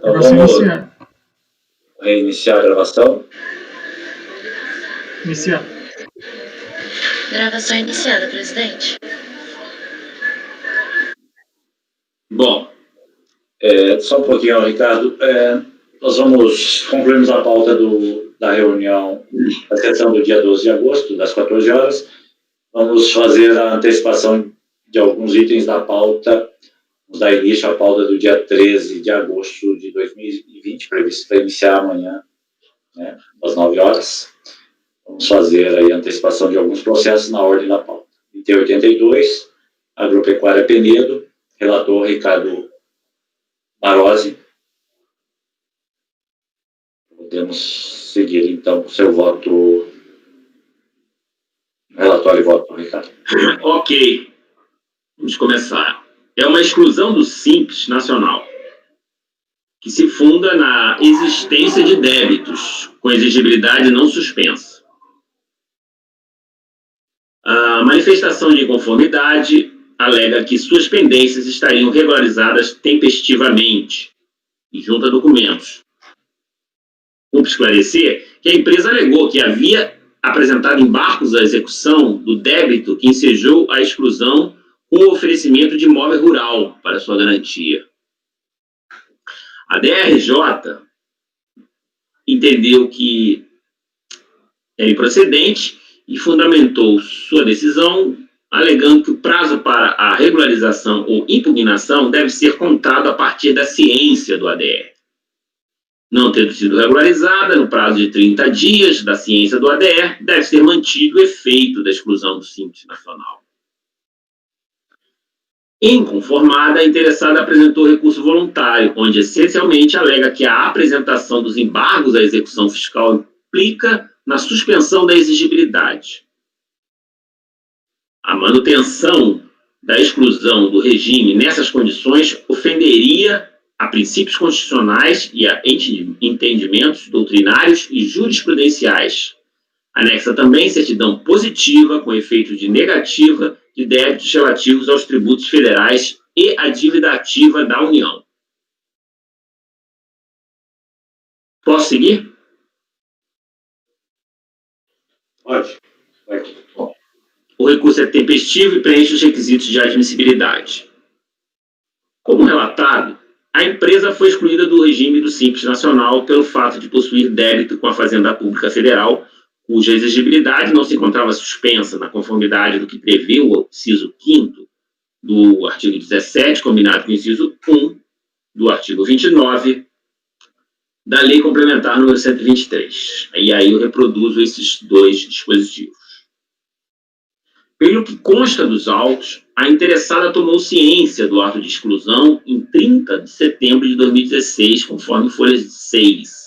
Então, Vamos reiniciar a gravação. Iniciar. Gravação iniciada, presidente. Bom, só um pouquinho, Ricardo. Nós concluímos a pauta da reunião, da sessão do dia 12 de agosto, das 14 horas. Vamos fazer a antecipação de alguns itens da pauta. Vamos dar início à pauta do dia 13 de agosto de 2020, previsto para iniciar amanhã, né, às 9 horas. Vamos fazer aí a antecipação de alguns processos na ordem da pauta. Item 82, Agropecuária Penedo, relator Ricardo Barozzi. Podemos seguir, então, com o seu voto, relatório e voto, Ricardo. Ok, vamos começar. É uma exclusão do Simples Nacional, que se funda na existência de débitos com exigibilidade não suspensa. A manifestação de inconformidade alega que suas pendências estariam regularizadas tempestivamente e junto a documentos. Cumpre esclarecer que a empresa alegou que havia apresentado embargos à execução do débito que ensejou a exclusão com o oferecimento de imóvel rural para sua garantia. A DRJ entendeu que é improcedente e fundamentou sua decisão alegando que o prazo para a regularização ou impugnação deve ser contado a partir da ciência do ADR. Não tendo sido regularizada no prazo de 30 dias da ciência do ADR, deve ser mantido o efeito da exclusão do Simples Nacional. Inconformada, a interessada apresentou recurso voluntário, onde essencialmente alega que a apresentação dos embargos à execução fiscal implica na suspensão da exigibilidade. A manutenção da exclusão do regime nessas condições ofenderia a princípios constitucionais e a entendimentos doutrinários e jurisprudenciais. Anexa também certidão positiva com efeito de negativa de débitos relativos aos tributos federais e à dívida ativa da União. Posso seguir? Pode. O recurso é tempestivo e preenche os requisitos de admissibilidade. Como relatado, a empresa foi excluída do regime do Simples Nacional pelo fato de possuir débito com a Fazenda Pública Federal, cuja exigibilidade não se encontrava suspensa na conformidade do que prevê o inciso 5º do artigo 17, combinado com o inciso 1 do artigo 29 da Lei Complementar número 123. E aí eu reproduzo esses dois dispositivos. Pelo que consta dos autos, a interessada tomou ciência do ato de exclusão em 30 de setembro de 2016, conforme folha 6.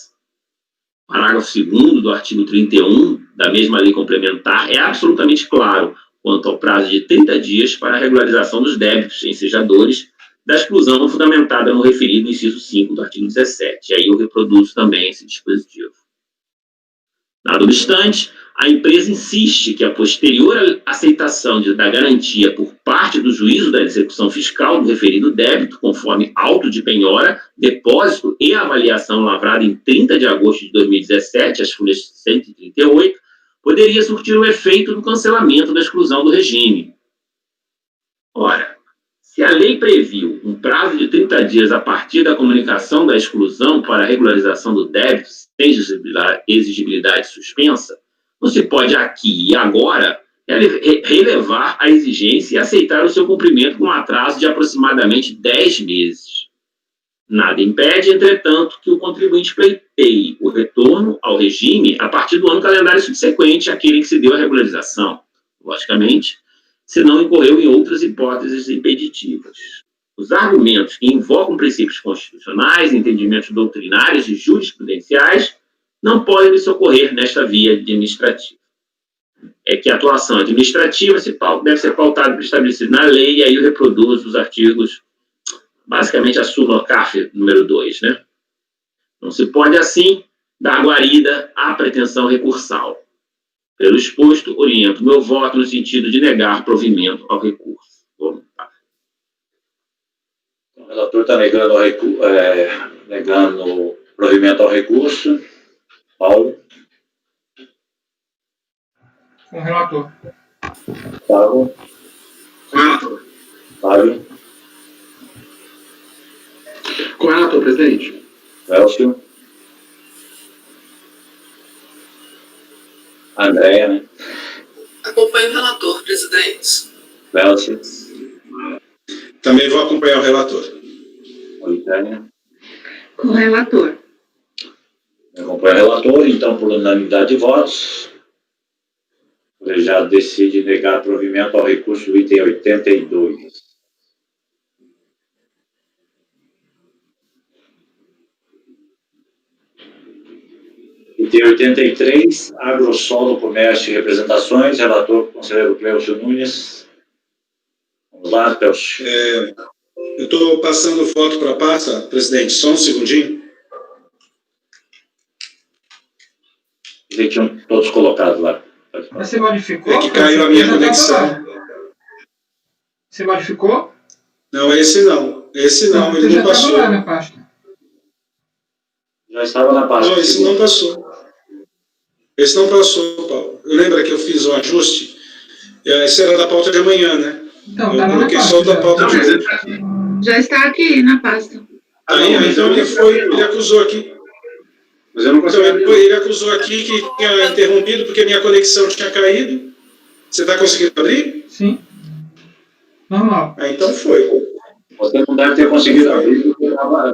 Parágrafo 2º do artigo 31 da mesma lei complementar é absolutamente claro quanto ao prazo de 30 dias para a regularização dos débitos ensejadores da exclusão fundamentada no referido inciso 5 do artigo 17. E aí eu reproduzo também esse dispositivo. Nada obstante, a empresa insiste que a posterior aceitação da garantia por parte do juízo da execução fiscal do referido débito, conforme auto de penhora, depósito e avaliação lavrada em 30 de agosto de 2017, as folhas 138, poderia surtir o efeito do cancelamento da exclusão do regime. Ora, se a lei previu um prazo de 30 dias a partir da comunicação da exclusão para a regularização do débito sem exigibilidade suspensa, não se pode aqui e agora relevar a exigência e aceitar o seu cumprimento com um atraso de aproximadamente 10 meses. Nada impede, entretanto, que o contribuinte pleiteie o retorno ao regime a partir do ano calendário subsequente àquele que se deu a regularização, logicamente, se não incorreu em outras hipóteses impeditivas. Os argumentos que invocam princípios constitucionais, entendimentos doutrinários e jurisprudenciais não podem lhe socorrer nesta via administrativa. É que a atuação administrativa deve ser pautada e estabelecida na lei, e aí eu reproduzo os artigos, basicamente a súmula CARF número 2, né? Não se pode, assim, dar guarida à pretensão recursal. Pelo exposto, oriento meu voto no sentido de negar provimento ao recurso voluntário. O relator está negando negando provimento ao recurso. Paulo. Com o relator. Gustavo. Com o relator. Fábio. Com o relator, presidente. Elcio. Andréia, né? Acompanho o relator, presidente. Elcio. Também vou acompanhar o relator. Olitânia. Com o relator. Acompanha o relator, então, por unanimidade de votos, o colegiado decide negar provimento ao recurso do item 82. Item 83, agrosolo, comércio e representações, relator, conselheiro Cleucio Nunes. Vamos lá, Cleucio. Eu estou passando foto para a pasta, presidente, só um segundinho. Eles tinham todos colocados lá. Você modificou? É que caiu a minha conexão. Você modificou? Não, esse não. Esse não, ele não passou. Lá na pasta. Já estava na pasta. Não, esse não passou. Esse não passou, Paulo. Lembra que eu fiz um ajuste? Esse era da pauta de amanhã, né? Então, eu coloquei só da pauta de hoje. Já está aqui na pasta. Então ele acusou aqui. Mas eu não consigo. Então, ele acusou aqui que tinha interrompido porque a minha conexão tinha caído. Você está conseguindo abrir? Sim. Normal. Então foi. Você não deve ter conseguido abrir porque estava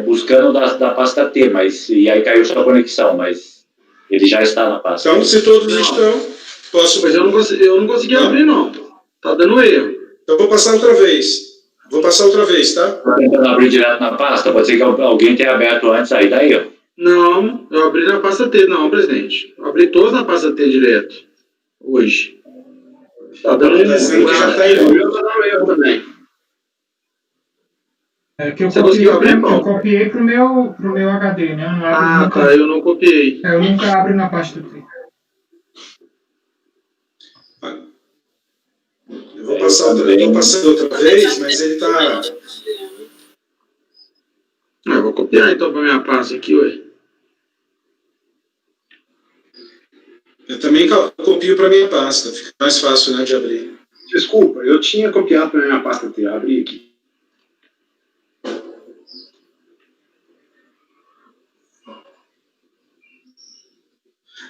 buscando da pasta T, e aí caiu sua conexão, mas ele já está na pasta. Então, se todos estão, posso... Mas eu não consegui abrir, não. Tá dando erro. Então, vou passar outra vez. Tá? Está tentando abrir direto na pasta? Pode ser que alguém tenha aberto antes, aí dá erro. Não, eu abri na pasta T, não, presidente. Eu abri todos na pasta T direto. Hoje. Tá dando erro. Já está indo. O meu tá dando erro também. É que eu Você conseguiu abrir, Paulo? eu copiei pro meu HD, né? Eu não abro nunca. Tá, eu não copiei. Eu nunca abro na pasta T. Eu vou passando outra vez, mas ele está... Eu vou copiar então para minha pasta aqui, ué. Eu também copio para minha pasta, fica mais fácil, né, de abrir. Desculpa, eu tinha copiado para minha pasta T, abri aqui.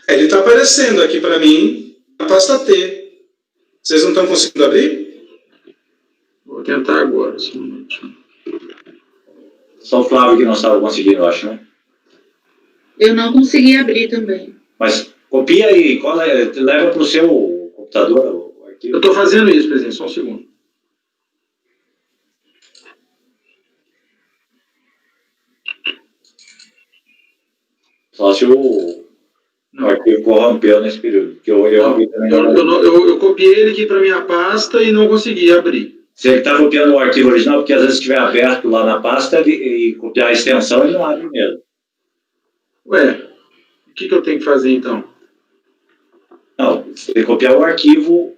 Ele está aparecendo aqui para mim na pasta T. Vocês não estão conseguindo abrir? Vou tentar agora, só um minutinho. Só o Flávio que não estava conseguindo, eu acho, né? Eu não consegui abrir também. Mas copia aí, leva para o seu computador o arquivo. Eu estou fazendo isso, presidente, só um segundo. Só se o arquivo corrompeu nesse período. Que eu copiei ele aqui para minha pasta e não consegui abrir. Se ele está copiando o arquivo original, porque às vezes estiver aberto lá na pasta e copiar a extensão, ele não abre mesmo. Ué, o que eu tenho que fazer então? Não, você tem que copiar o arquivo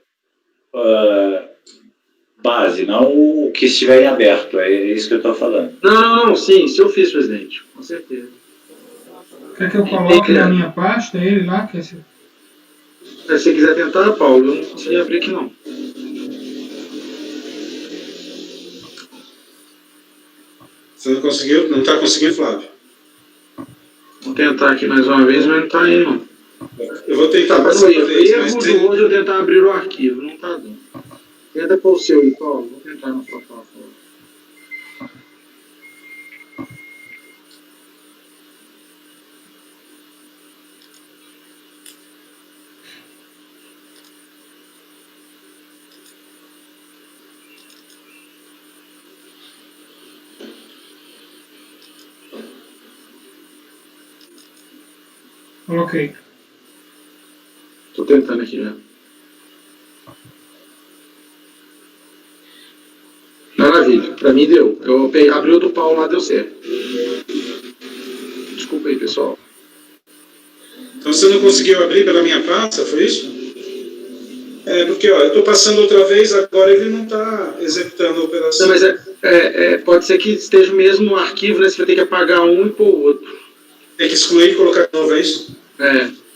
base, não o que estiver em aberto. É isso que eu estou falando. Não, sim, isso eu fiz, presidente, com certeza. Quer que eu coloque na minha pasta ele lá? Se você quiser tentar, Paulo, eu não consegui abrir aqui não. Você não conseguiu? Não está conseguindo, Flávio? Vou tentar aqui mais uma vez, mas não está aí não. Eu vou tentar Tá passar dando outra vez, mas erro tem... do hoje eu tentar abrir o arquivo, não está dando. Tenta pôr o seu aí, Paulo, vou tentar na sua plataforma. coloquei. Estou tentando aqui, né? Maravilha, para mim deu. Eu abri o do Paulo lá, deu certo. Desculpa aí, pessoal. Então você não conseguiu abrir pela minha pasta, foi isso? Porque ó, eu estou passando outra vez, agora ele não está executando a operação. Não, mas Pode ser que esteja mesmo no arquivo, né? Você vai ter que apagar um e pôr o outro. Tem que excluir e colocar de novo, é isso?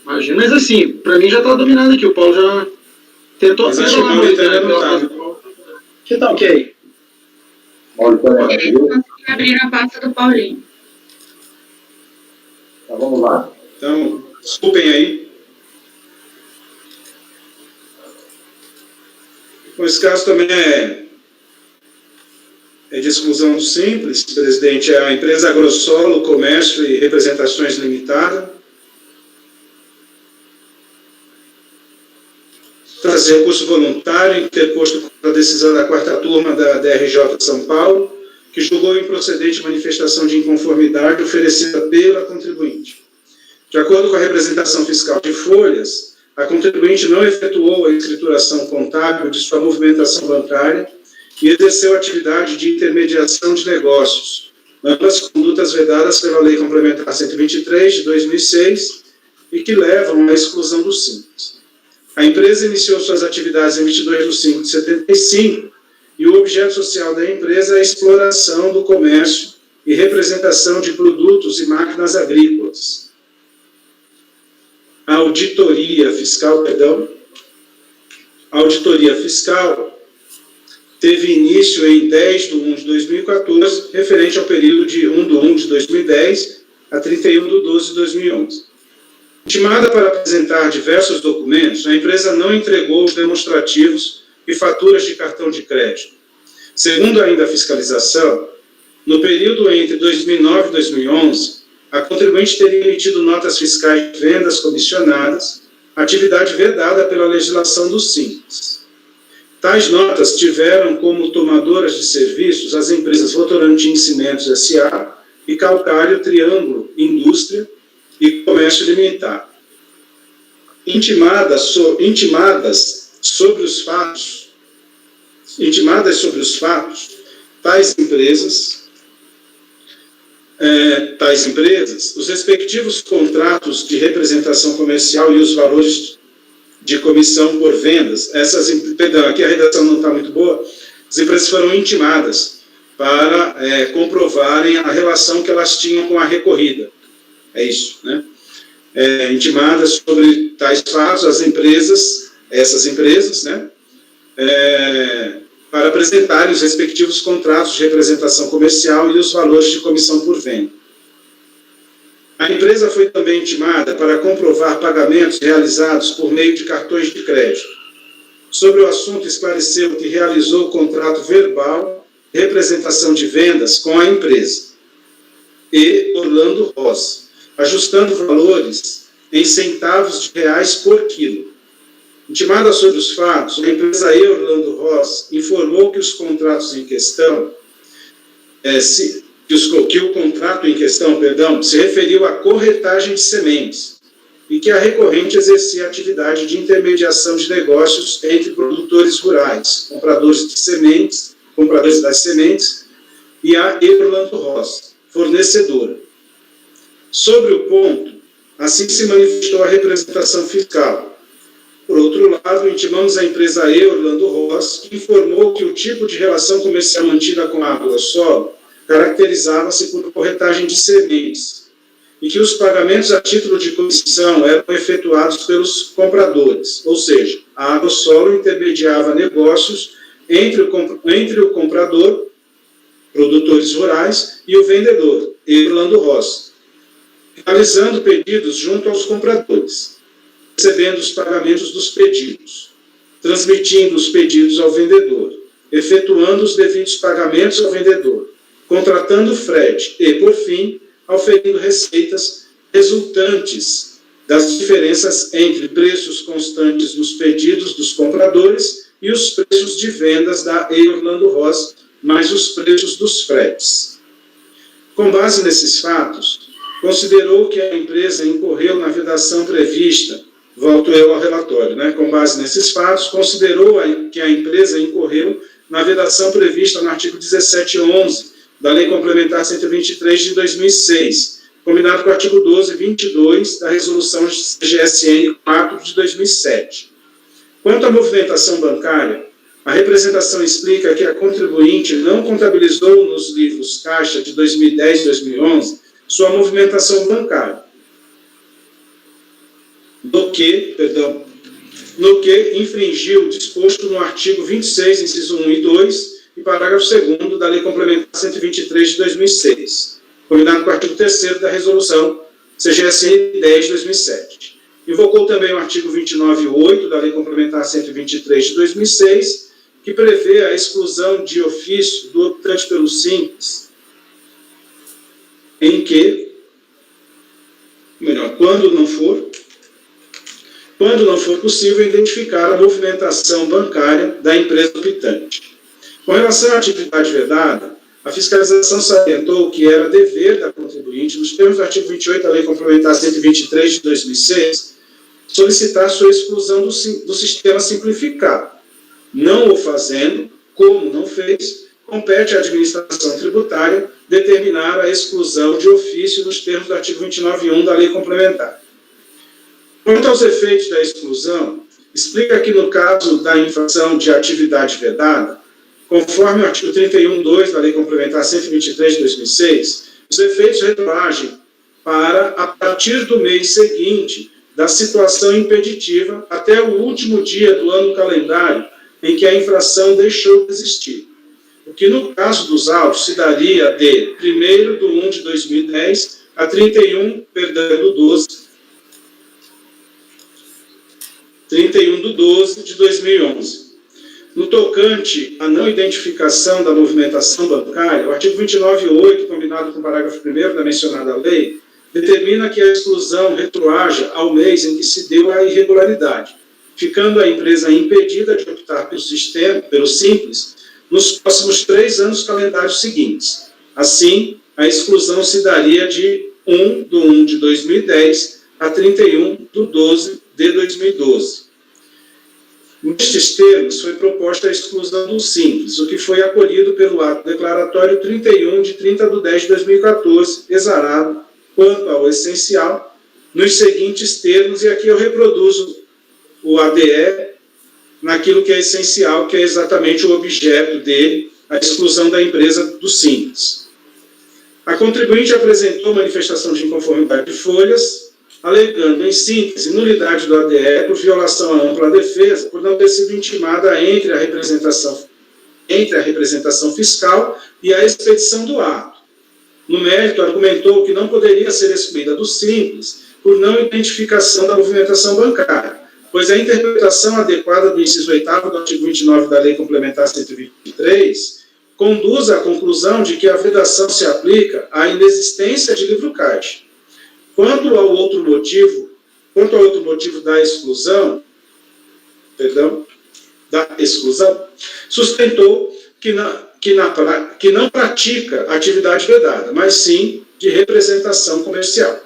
Imagina. Mas assim, pra mim já tá dominado aqui. O Paulo já tentou... Mas acho que o Maurício ainda não tá. Que tá ok. É, eu consegui abrir a pasta do Paulinho. Então, vamos lá. Então, desculpem aí. Bom, esse caso também é de exclusão do Simples. Presidente, é a empresa Agrosolo, Comércio e Representações Limitada. Trazer recurso voluntário, interposto contra a decisão da 4ª turma da DRJ de São Paulo, que julgou improcedente manifestação de inconformidade oferecida pela contribuinte. De acordo com a representação fiscal de folhas, a contribuinte não efetuou a escrituração contábil de sua movimentação bancária e exerceu atividade de intermediação de negócios, ambas condutas vedadas pela Lei Complementar 123 de 2006 e que levam à exclusão do Simples. A empresa iniciou suas atividades em 22 de 5 de 75 e o objeto social da empresa é a exploração do comércio e representação de produtos e máquinas agrícolas. A auditoria fiscal teve início em 10 de 1 de 2014, referente ao período de 1 de 1 de 2010 a 31 de 12 de 2011. Intimada para apresentar diversos documentos, a empresa não entregou os demonstrativos e faturas de cartão de crédito. Segundo ainda a fiscalização, no período entre 2009 e 2011, a contribuinte teria emitido notas fiscais de vendas comissionadas, atividade vedada pela legislação do Simples. Tais notas tiveram como tomadoras de serviços as empresas Votorantim Cimentos S.A. e Calcário Triângulo Indústria e Comércio Limitado. Intimadas sobre os fatos, tais empresas, os respectivos contratos de representação comercial e os valores de comissão por vendas, aqui a redação não está muito boa, as empresas foram intimadas para comprovarem a relação que elas tinham com a recorrida. É isso, né? Intimadas sobre tais fatos, essas empresas, né? Para apresentarem os respectivos contratos de representação comercial e os valores de comissão por venda. A empresa foi também intimada para comprovar pagamentos realizados por meio de cartões de crédito. Sobre o assunto, esclareceu que realizou o contrato verbal de representação de vendas com a empresa e Orlando Ross, ajustando valores em centavos de reais por quilo. Intimada sobre os fatos, a empresa Orlando Ross informou que os contratos em questão, que o contrato em questão, se referiu à corretagem de sementes e que a recorrente exercia atividade de intermediação de negócios entre produtores rurais, compradores das sementes e a Orlando Ross, fornecedora. Sobre o ponto, assim se manifestou a representação fiscal. Por outro lado, intimamos a empresa Orlando Ross, que informou que o tipo de relação comercial mantida com a Agrosolo caracterizava-se por corretagem de sementes e que os pagamentos a título de comissão eram efetuados pelos compradores, ou seja, a Agrosolo intermediava negócios entre o comprador, produtores rurais, e o vendedor, Orlando Ross, realizando pedidos junto aos compradores, recebendo os pagamentos dos pedidos, transmitindo os pedidos ao vendedor, efetuando os devidos pagamentos ao vendedor, contratando frete e, por fim, auferindo receitas resultantes das diferenças entre preços constantes dos pedidos dos compradores e os preços de vendas da Orlando Ross, mais os preços dos fretes. Com base nesses fatos, considerou que a empresa incorreu na vedação prevista, volto eu ao relatório, né? Com base nesses fatos, considerou que a empresa incorreu na vedação prevista no artigo 1711 da Lei Complementar 123 de 2006, combinado com o artigo 12.22 da Resolução GSN 4 de 2007. Quanto à movimentação bancária, A representação explica que a contribuinte não contabilizou nos livros caixa de 2010 e 2011 sua movimentação bancária, no que infringiu o disposto no artigo 26, inciso 1 e 2, e parágrafo 2º da Lei Complementar 123 de 2006, combinado com o artigo 3º da Resolução CGSN 10 de 2007. Invocou também o artigo 29.8 da Lei Complementar 123 de 2006, que prevê a exclusão de ofício do optante pelo Simples, em que, quando não for possível identificar a movimentação bancária da empresa optante. Com relação à atividade vedada, a fiscalização salientou que era dever da contribuinte, nos termos do artigo 28 da Lei Complementar 123 de 2006, solicitar sua exclusão do sistema simplificado. Não o fazendo, como não fez, compete à administração tributária determinar a exclusão de ofício nos termos do artigo 29.1 da Lei Complementar. Quanto aos efeitos da exclusão, explica que no caso da infração de atividade vedada, conforme o artigo 31.2 da Lei Complementar 123 de 2006, os efeitos retroagem para a partir do mês seguinte da situação impeditiva até o último dia do ano calendário em que a infração deixou de existir, o que no caso dos autos se daria de 1º de 2010 a 31 de 12 de 2011. No tocante à não identificação da movimentação bancária, o artigo 29.8, combinado com o parágrafo 1º da mencionada lei, determina que a exclusão retroaja ao mês em que se deu a irregularidade, ficando a empresa impedida de optar pelo Simples nos próximos 3 anos calendários seguintes. Assim, a exclusão se daria de 1 de 2010 a 31 de 12 de 2012. Nestes termos, foi proposta a exclusão do Simples, o que foi acolhido pelo ato declaratório 31 de 30 de 10 de 2014, exarado quanto ao essencial, nos seguintes termos, e aqui eu reproduzo o ADE naquilo que é essencial, que é exatamente o objeto dele, a exclusão da empresa do Simples. A contribuinte apresentou manifestação de inconformidade de folhas, alegando, em síntese, nulidade do ADE por violação à ampla defesa, por não ter sido intimada entre a representação fiscal e a expedição do ato. No mérito, argumentou que não poderia ser excluída do Simples por não identificação da movimentação bancária, pois a interpretação adequada do inciso 8º do artigo 29 da Lei Complementar 123 conduz à conclusão de que a vedação se aplica à inexistência de livro caixa. Quanto ao outro motivo da exclusão, sustentou que não pratica atividade vedada, mas sim de representação comercial.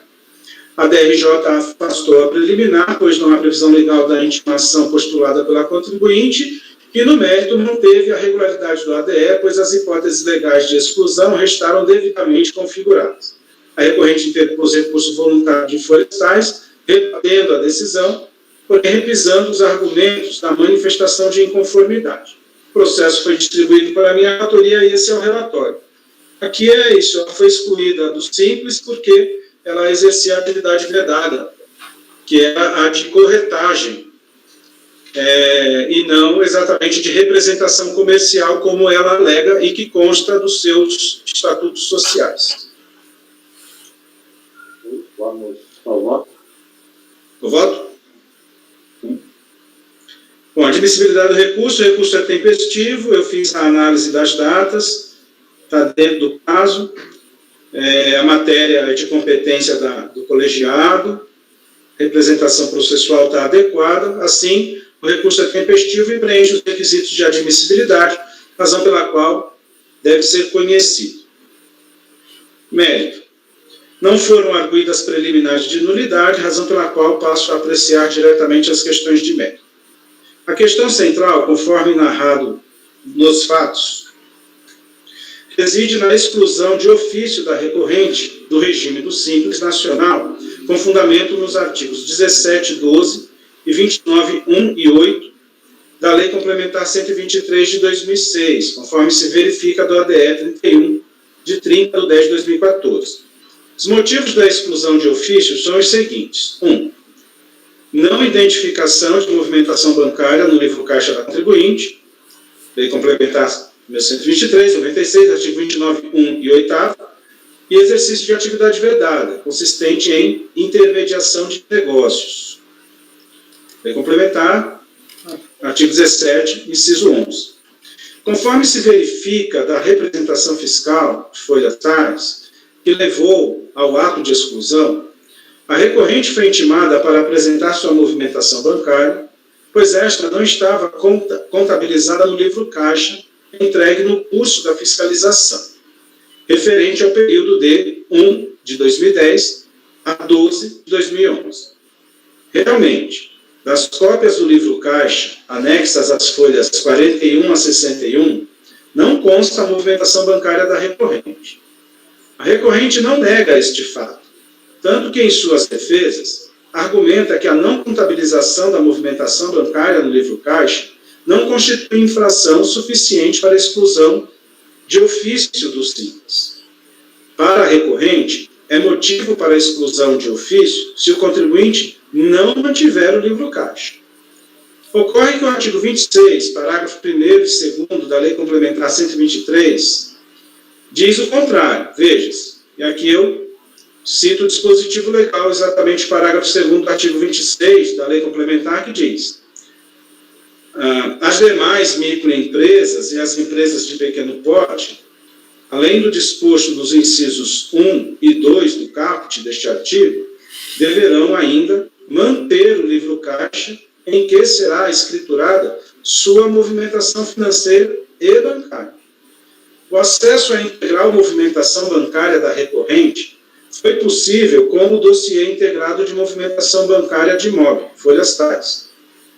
A DRJ afastou a preliminar, pois não há previsão legal da intimação postulada pela contribuinte, e no mérito manteve a regularidade do ADE, pois as hipóteses legais de exclusão restaram devidamente configuradas. A recorrente interpôs recurso voluntário de florestais, rebatendo a decisão, porém repisando os argumentos da manifestação de inconformidade. O processo foi distribuído para a minha autoria e esse é o relatório. Aqui é isso, ela foi excluída do Simples porque ela exercia a atividade vedada, que é a de corretagem, e não exatamente de representação comercial, como ela alega e que consta dos seus estatutos sociais. Vamos ao voto. O voto? Bom, admissibilidade do recurso, o recurso é tempestivo, eu fiz a análise das datas, está dentro do prazo, a matéria é de competência do colegiado, representação processual está adequada, assim, o recurso é tempestivo e preenche os requisitos de admissibilidade, razão pela qual deve ser conhecido. Mérito. Não foram arguidas preliminares de nulidade, razão pela qual passo a apreciar diretamente as questões de mérito. A questão central, conforme narrado nos fatos, reside na exclusão de ofício da recorrente do regime do Simples Nacional, com fundamento nos artigos 17, 12 e 29, 1 e 8 da Lei Complementar 123 de 2006, conforme se verifica do ADE 31, de 30 de 10 de 2014. Os motivos da exclusão de ofício são os seguintes. 1. Não identificação de movimentação bancária no livro caixa da contribuinte, Lei Complementar 123, 96, artigo 29, 1 e 8º, e exercício de atividade vedada, consistente em intermediação de negócios. Lei Complementar, artigo 17, inciso 11. Conforme se verifica da representação fiscal de folhas tais, que levou ao ato de exclusão, a recorrente foi intimada para apresentar sua movimentação bancária, pois esta não estava contabilizada no livro caixa entregue no curso da fiscalização, referente ao período de 1 de 2010 a 12 de 2011. Realmente, das cópias do livro caixa, anexas às folhas 41 a 61, não consta a movimentação bancária da recorrente. A recorrente não nega este fato, tanto que em suas defesas argumenta que a não contabilização da movimentação bancária no livro caixa não constitui infração suficiente para a exclusão de ofício dos Simples. Para a recorrente, é motivo para a exclusão de ofício se o contribuinte não mantiver o livro caixa. Ocorre que o artigo 26, parágrafo 1º e 2º da Lei Complementar 123, diz o contrário. Veja-se, e aqui eu cito o dispositivo legal, exatamente o parágrafo 2º do artigo 26 da Lei Complementar, que diz: as demais microempresas e as empresas de pequeno porte, além do disposto dos incisos 1 e 2 do caput deste artigo, deverão ainda manter o livro caixa em que será escriturada sua movimentação financeira e bancária. O acesso à integral movimentação bancária da recorrente foi possível com o dossiê integrado de movimentação bancária de imóvel, folhas tais.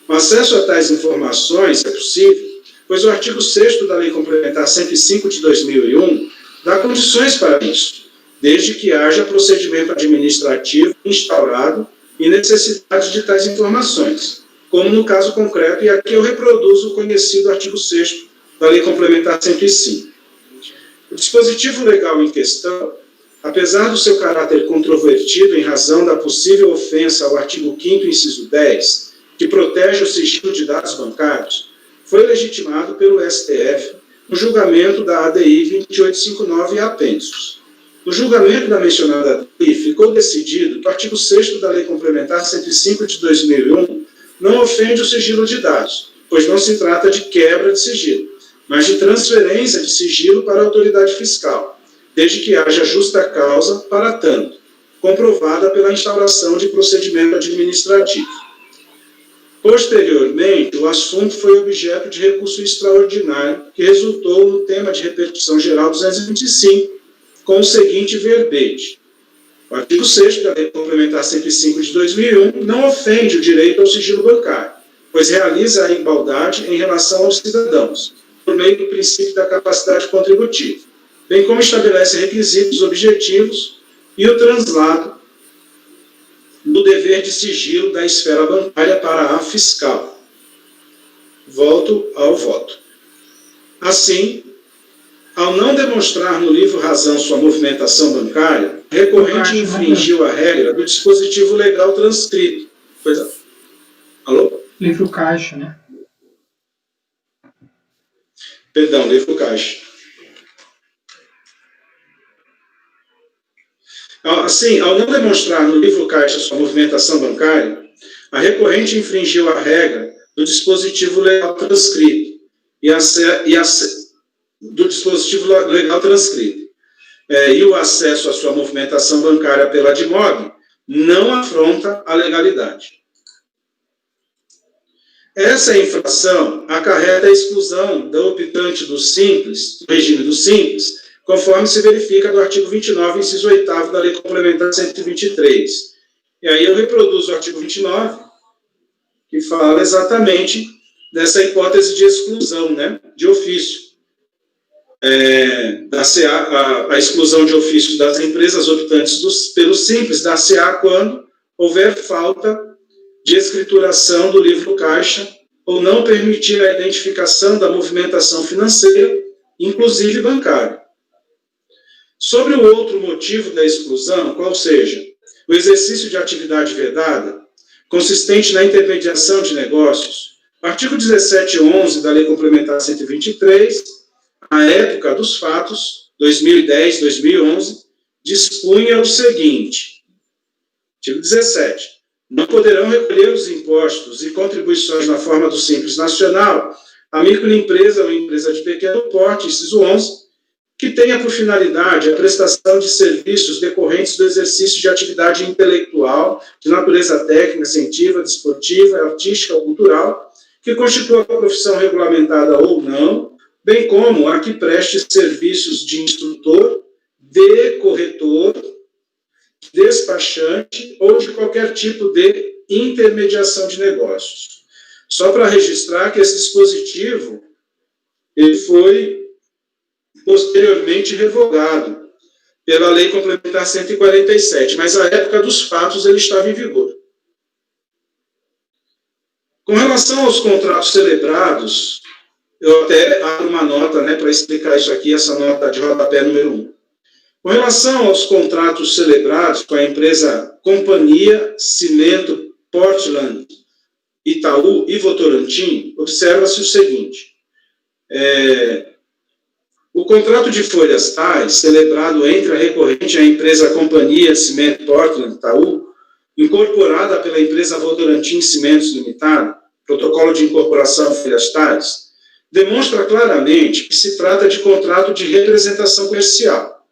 O acesso a tais informações é possível, pois o artigo 6º da Lei Complementar 105 de 2001 dá condições para isso, desde que haja procedimento administrativo instaurado e necessidade de tais informações, como no caso concreto, e aqui eu reproduzo o conhecido artigo 6º da Lei Complementar 105. O dispositivo legal em questão, apesar do seu caráter controvertido em razão da possível ofensa ao artigo 5º, inciso 10, que protege o sigilo de dados bancários, foi legitimado pelo STF no julgamento da ADI 2859 e apêndices. No julgamento da mencionada ADI, ficou decidido que o artigo 6º da Lei Complementar 105 de 2001 não ofende o sigilo de dados, pois não se trata de quebra de sigilo, mas de transferência de sigilo para a autoridade fiscal, desde que haja justa causa para tanto, comprovada pela instauração de procedimento administrativo. Posteriormente, o assunto foi objeto de recurso extraordinário, que resultou no tema de repercussão geral 225, com o seguinte verbete: o artigo 6º da Lei Complementar 105 de 2001 não ofende o direito ao sigilo bancário, pois realiza a igualdade em relação aos cidadãos, por meio do princípio da capacidade contributiva, bem como estabelece requisitos objetivos e o translado do dever de sigilo da esfera bancária para a fiscal. Volto ao voto. Assim, ao não demonstrar no livro razão sua movimentação bancária, o recorrente infringiu a regra do dispositivo legal transcrito. Pois é. Alô? Livro caixa, né? Perdão, livro caixa. Assim, ao não demonstrar no livro caixa sua movimentação bancária, a recorrente infringiu a regra do dispositivo legal transcrito do dispositivo legal transcrito. E o acesso à sua movimentação bancária pela DIMOB não afronta a legalidade. Essa infração acarreta a exclusão da optante do Simples, do regime do Simples, conforme se verifica do artigo 29, inciso 8º da Lei Complementar 123. E aí eu reproduzo o artigo 29, que fala exatamente dessa hipótese de exclusão, né, de ofício. Da CA, a exclusão de ofício das empresas optantes pelo Simples da CA quando houver falta de escrituração do livro caixa ou não permitir a identificação da movimentação financeira, inclusive bancária. Sobre o outro motivo da exclusão, qual seja o exercício de atividade vedada, consistente na intermediação de negócios, o artigo 1711 da Lei Complementar 123, à época dos fatos, 2010-2011, dispunha o seguinte, artigo 17, não poderão recolher os impostos e contribuições na forma do Simples Nacional a microempresa ou empresa de pequeno porte, inciso 11, que tenha por finalidade a prestação de serviços decorrentes do exercício de atividade intelectual, de natureza técnica, científica, desportiva, artística ou cultural, que constitua a profissão regulamentada ou não, bem como a que preste serviços de instrutor, de corretor, despachante ou de qualquer tipo de intermediação de negócios. Só para registrar que esse dispositivo ele foi posteriormente revogado pela Lei Complementar 147, mas à época dos fatos ele estava em vigor. Com relação aos contratos celebrados, eu até abro uma nota, para explicar isso aqui, essa nota de rodapé número 1. Com relação aos contratos celebrados com a empresa Companhia Cimento Portland, Itaú e Votorantim, observa-se o seguinte, o contrato de folhas tais, celebrado entre a recorrente e a empresa Companhia Cimento Portland, Itaú, incorporada pela empresa Votorantim Cimentos Limitada, protocolo de incorporação folhas tais, demonstra claramente que se trata de contrato de representação comercial,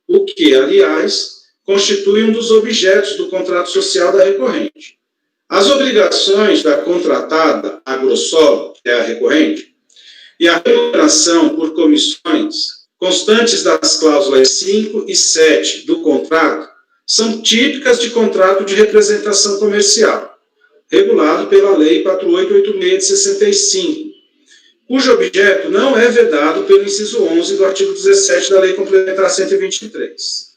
o que, aliás, constitui um dos objetos do contrato social da recorrente. As obrigações da contratada, a grossolo, que é a recorrente, e a remuneração por comissões constantes das cláusulas 5 e 7 do contrato são típicas de contrato de representação comercial, regulado pela Lei 4886 de 65, cujo objeto não é vedado pelo inciso 11 do artigo 17 da Lei Complementar 123.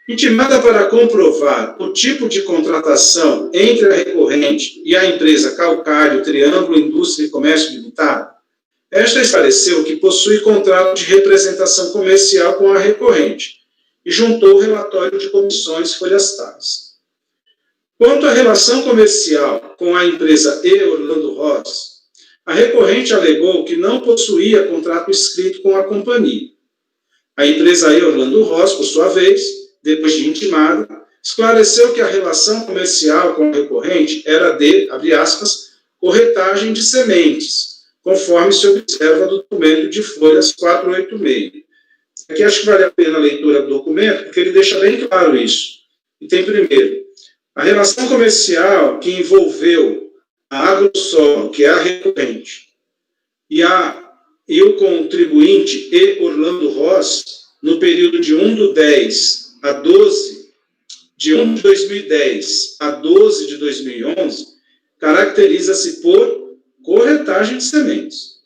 Intimada para comprovar o tipo de contratação entre a recorrente e a empresa Calcário Triângulo Indústria e Comércio Limitada, esta esclareceu que possui contrato de representação comercial com a recorrente e juntou o relatório de comissões folhas tais. Quanto à relação comercial com a empresa E. Orlando Ross, a recorrente alegou que não possuía contrato escrito com a companhia. A empresa E. Orlando Ross, por sua vez, depois de intimada, esclareceu que a relação comercial com a recorrente era de, abre aspas, corretagem de sementes, conforme se observa no documento de folhas 486. Aqui acho que vale a pena a leitura do documento, porque ele deixa bem claro isso. E tem primeiro, a relação comercial que envolveu a Agrosolo, que é a recorrente, e o contribuinte E. Orlando Ross, no período de 1/10 a 12, de 1 de 2010 a 12 de 2011, caracteriza-se por corretagem de sementes.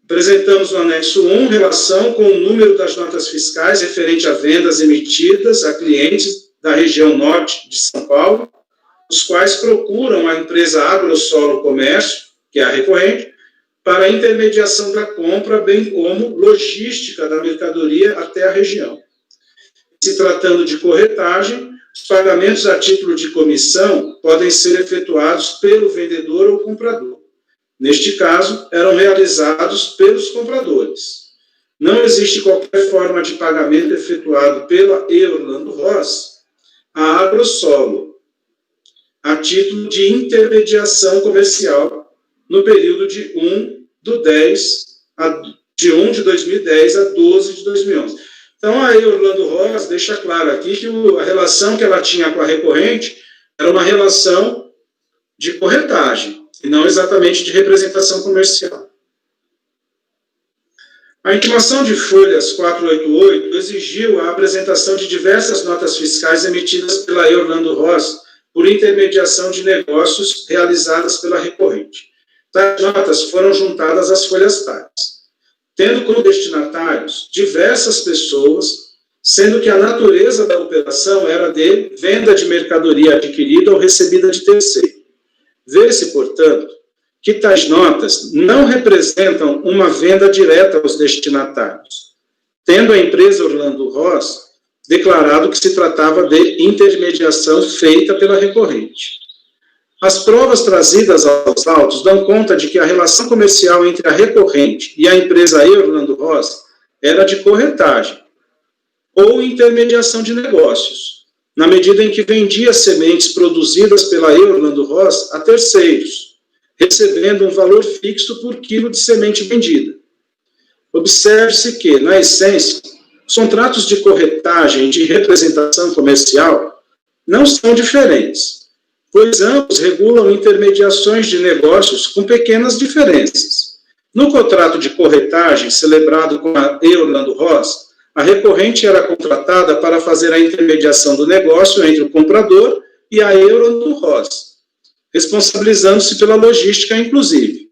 Apresentamos no anexo 1 relação com o número das notas fiscais referente a vendas emitidas a clientes da região norte de São Paulo, os quais procuram a empresa Agrosolo Comércio, que é a recorrente, para a intermediação da compra, bem como logística da mercadoria até a região. Se tratando de corretagem, os pagamentos a título de comissão podem ser efetuados pelo vendedor ou comprador. Neste caso, eram realizados pelos compradores. Não existe qualquer forma de pagamento efetuado pela E. Orlando Ross a Agrosolo, a título de intermediação comercial, no período de 1 de 2010 a 12 de 2011. Então, a E. Orlando Ross deixa claro aqui que a relação que ela tinha com a recorrente era uma relação de corretagem, e não exatamente de representação comercial. A intimação de folhas 488 exigiu a apresentação de diversas notas fiscais emitidas pela E. Orlando Ross por intermediação de negócios realizadas pela recorrente. Tais notas foram juntadas às folhas tais, tendo como destinatários diversas pessoas, sendo que a natureza da operação era de venda de mercadoria adquirida ou recebida de terceiro. Vê-se, portanto, que tais notas não representam uma venda direta aos destinatários, tendo a empresa Orlando Ross declarado que se tratava de intermediação feita pela recorrente. As provas trazidas aos autos dão conta de que a relação comercial entre a recorrente e a empresa Orlando Ross era de corretagem ou intermediação de negócios, na medida em que vendia sementes produzidas pela Orlando Ross a terceiros, recebendo um valor fixo por quilo de semente vendida. Observe-se que, na essência, os contratos de corretagem e de representação comercial não são diferentes, pois ambos regulam intermediações de negócios com pequenas diferenças. No contrato de corretagem celebrado com a Orlando Ross, a recorrente era contratada para fazer a intermediação do negócio entre o comprador e a Orlando Ross, responsabilizando-se pela logística, inclusive.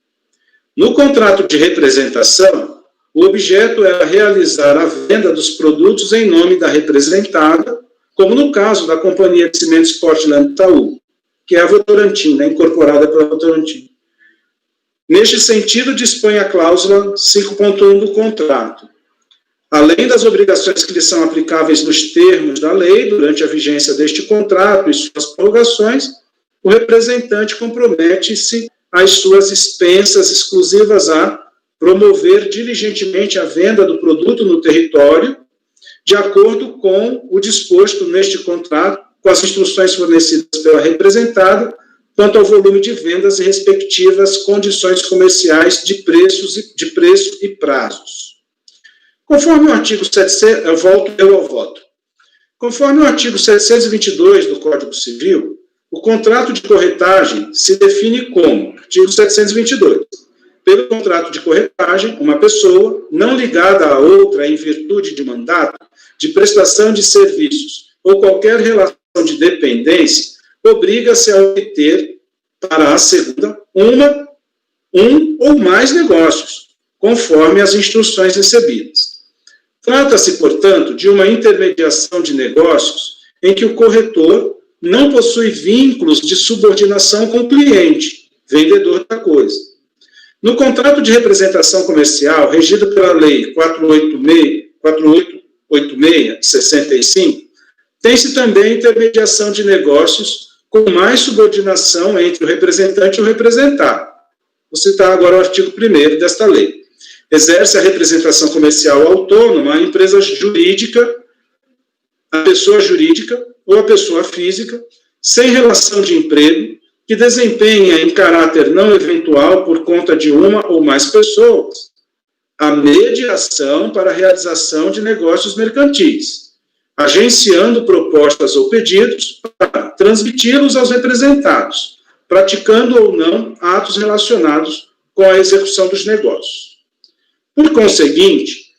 No contrato de representação, o objeto era realizar a venda dos produtos em nome da representada, como no caso da Companhia de Cimentos Portland Taú, que é a Votorantim, incorporada pela Votorantim. Neste sentido, dispõe a cláusula 5.1 do contrato. Além das obrigações que lhe são aplicáveis nos termos da lei, durante a vigência deste contrato e suas prorrogações, o representante compromete-se às suas expensas exclusivas a promover diligentemente a venda do produto no território, de acordo com o disposto neste contrato, com as instruções fornecidas pela representada, quanto ao volume de vendas e respectivas condições comerciais de preço e prazos. Conforme o artigo 700, Conforme o artigo 722 do Código Civil, o contrato de corretagem se define como, artigo 722, pelo contrato de corretagem, uma pessoa, não ligada a outra em virtude de mandato, de prestação de serviços ou qualquer relação de dependência, obriga-se a obter para a segunda um ou mais negócios, conforme as instruções recebidas. Trata-se, portanto, de uma intermediação de negócios em que o corretor não possui vínculos de subordinação com o cliente, vendedor da coisa. No contrato de representação comercial, regido pela Lei 4886 de 65, tem-se também a intermediação de negócios com mais subordinação entre o representante e o representado. Vou citar agora o artigo 1º desta lei. Exerce a representação comercial autônoma a empresa jurídica, a pessoa jurídica ou a pessoa física, sem relação de emprego, que desempenha em caráter não eventual por conta de uma ou mais pessoas a mediação para a realização de negócios mercantis, agenciando propostas ou pedidos para transmiti-los aos representados, praticando ou não atos relacionados com a execução dos negócios. Por conseguinte,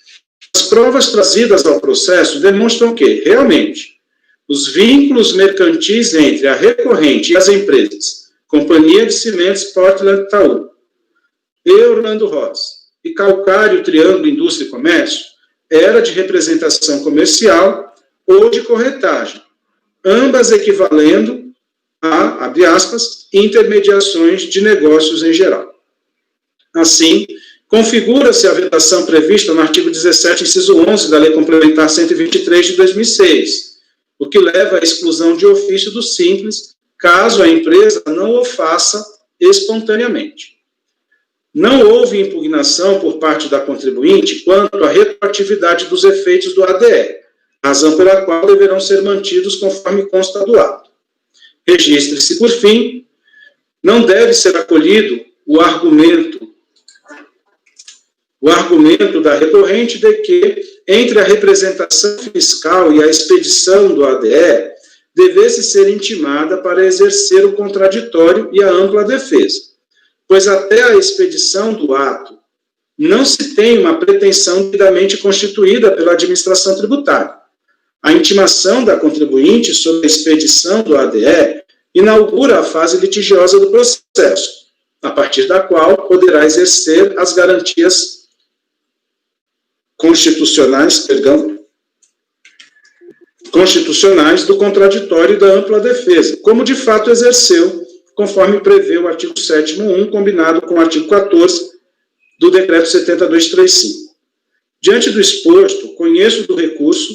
as provas trazidas ao processo demonstram que, realmente, os vínculos mercantis entre a recorrente e as empresas Companhia de Cimentos Portland Taú, Orlando Ross e Calcário Triângulo Indústria e Comércio era de representação comercial ou de corretagem, ambas equivalendo a, abre aspas, intermediações de negócios em geral. Assim, configura-se a vedação prevista no artigo 17, inciso 11 da Lei Complementar 123 de 2006, o que leva à exclusão de ofício do simples, caso a empresa não o faça espontaneamente. Não houve impugnação por parte da contribuinte quanto à retroatividade dos efeitos do ADE, razão pela qual deverão ser mantidos conforme consta do ato. Registre-se, por fim, não deve ser acolhido o argumento da recorrente de que, entre a representação fiscal e a expedição do ADE, devesse ser intimada para exercer o contraditório e a ampla defesa, pois até a expedição do ato não se tem uma pretensão devidamente constituída pela administração tributária. A intimação da contribuinte sobre a expedição do ADE inaugura a fase litigiosa do processo, a partir da qual poderá exercer as garantias constitucionais do contraditório e da ampla defesa, como de fato exerceu conforme prevê o artigo 7º1, combinado com o artigo 14 do Decreto 7235. Diante do exposto, conheço do recurso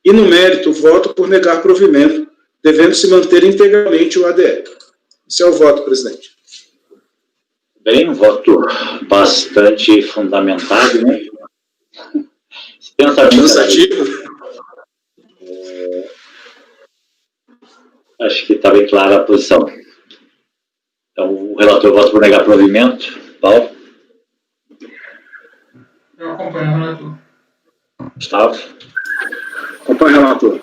e, no mérito, voto por negar provimento, devendo se manter integralmente o ADE. Esse é o voto, presidente. Bem, um voto bastante fundamentado, né? Cansativo. Acho que está bem clara a posição. Então, o relator vota por negar provimento. Paulo? Eu acompanho o relator. Gustavo? Acompanho o relator.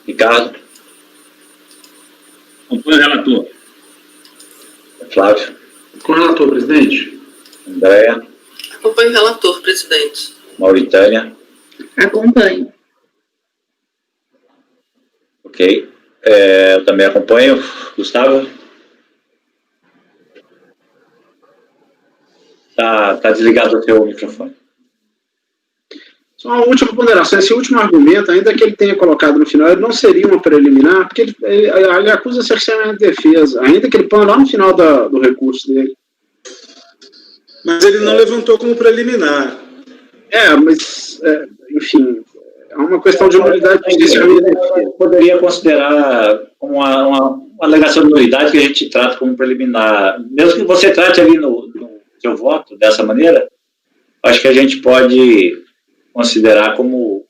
Ricardo? Acompanho o relator. Flávio? Com o relator, presidente. Andréa? Acompanho o relator, presidente. Mauritânia? Acompanho. Ok. Eu também acompanho. Gustavo? Tá desligado o seu microfone. Só uma última ponderação. Esse último argumento, ainda que ele tenha colocado no final, ele não seria uma preliminar, porque ele acusa cerceamento de defesa, ainda que ele ponha lá no final do recurso dele. Mas ele não levantou como preliminar. Mas, enfim, é uma questão de nulidade judicial. Poderia considerar como uma alegação de nulidade que a gente trata como preliminar. Mesmo que você trate ali no seu voto dessa maneira, acho que a gente pode considerar como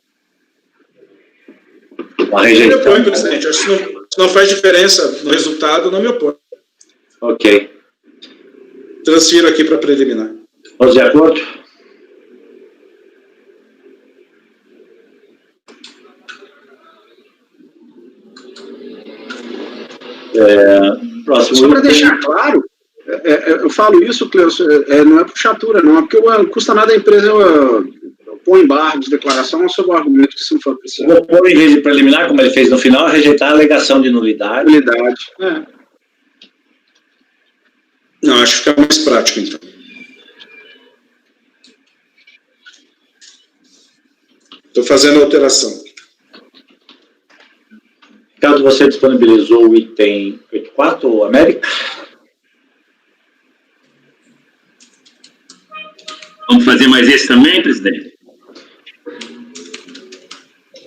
uma rejeição. Não me oponho, presidente. Acho que se não faz diferença no resultado, não me oponho. Ok. Transfiro aqui para preliminar. Todos de acordo? Próximo. Só para deixar claro, eu falo isso, Cleuso, não é puxatura, não, é porque não custa nada a empresa pôr embargo de declaração sobre o argumento que se não for preciso. Vou pôr, em vez de preliminar, como ele fez no final, rejeitar a alegação de nulidade. Não, acho que fica mais prático, então. Estou fazendo a alteração. Ricardo, você disponibilizou o item 84, América? Vamos fazer mais esse também, presidente?